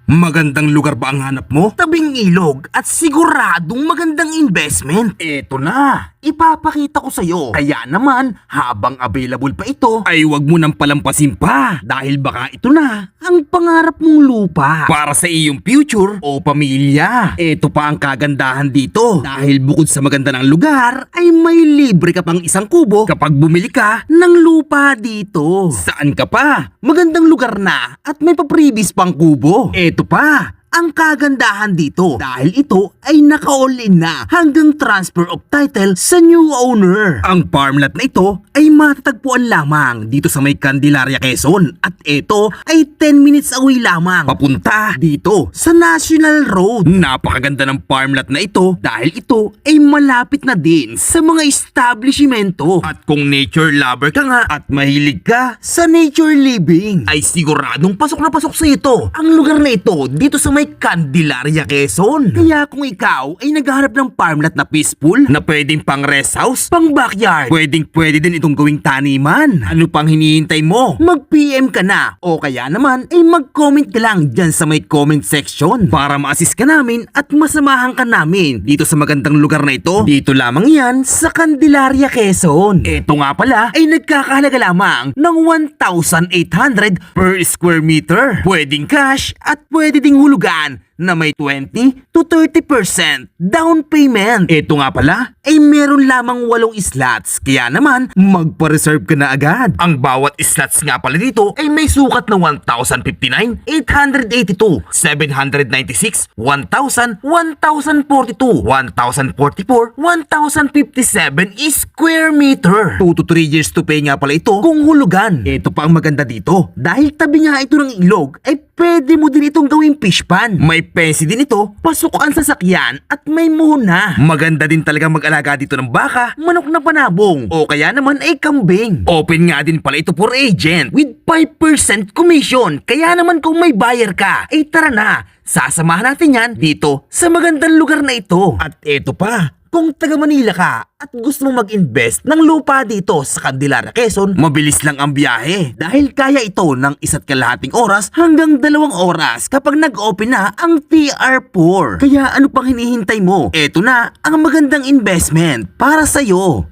Magandang lugar ba ang hanap mo? Tabing ilog at siguradong magandang investment. Eto na, ipapakita ko sa'yo. Kaya naman, habang available pa ito, ay wag mo nang palampasin pa. Dahil baka ito na ang pangarap mong lupa para sa iyong future o pamilya. Eto pa ang kagandahan dito. Dahil bukod sa maganda ng lugar, ay may libre ka pang isang kubo kapag bumili ka ng lupa dito. Saan ka pa? Magandang lugar na at may pa-previous pang kubo. Eto pa, ang kagandahan dito dahil ito ay naka-all-in na hanggang transfer of title sa new owner. Ang farmland na ito ay matatagpuan lamang dito sa may Candelaria, Quezon at ito ay 10 minutes away lamang papunta dito sa National Road. Napakaganda ng farmland na ito dahil ito ay malapit na din sa mga establishmento. At kung nature lover ka nga at mahilig ka sa nature living, ay siguradong pasok na pasok sa ito ang lugar na ito dito sa may Candelaria, Quezon. Kaya kung ikaw ay naghahanap ng farmland na peaceful, na pwedeng pang rest house, pang backyard, pwede din itong gawing taniman. Ano pang hinihintay mo? Mag-PM ka na o kaya naman ay mag-comment ka lang dyan sa may comment section para ma-assist ka namin at masamahan ka namin dito sa magandang lugar na ito. Dito lamang yan sa Candelaria, Quezon. Ito nga pala ay nagkakahalaga lamang ng 1,800 per square meter. Pwedeng cash at pwede ding hulugan na may 20 to 30% down payment. Ito nga pala ay meron lamang 8 slots kaya naman magpa-reserve ka na agad. Ang bawat slots nga pala dito ay may sukat na 1,059, 882, 796, 1,000, 1,042, 1,044, 1,057 square meter. 2 to 3 years to pay nga pala ito kung hulugan. Ito pa ang maganda dito dahil tabi nga ito ng ilog ay pwede mo din itong gawing fish pan. May pensi din ito, pasok ang sasakyan at may muna. Maganda din talaga mag-alaga dito ng baka, manok na panabong o kaya naman ay kambing. Open nga din pala ito for agent with 5% commission. Kaya naman kung may buyer ka, ay tara na, sasamahan natin yan dito sa magandang lugar na ito. At eto pa, kung taga Manila ka at gusto mong mag-invest ng lupa dito sa Candelaria, Quezon, mabilis lang ang biyahe dahil kaya ito ng 1.5 oras hanggang 2 oras kapag nag-open na ang TR4. Kaya ano pang hinihintay mo? Eto na ang magandang investment para sa'yo.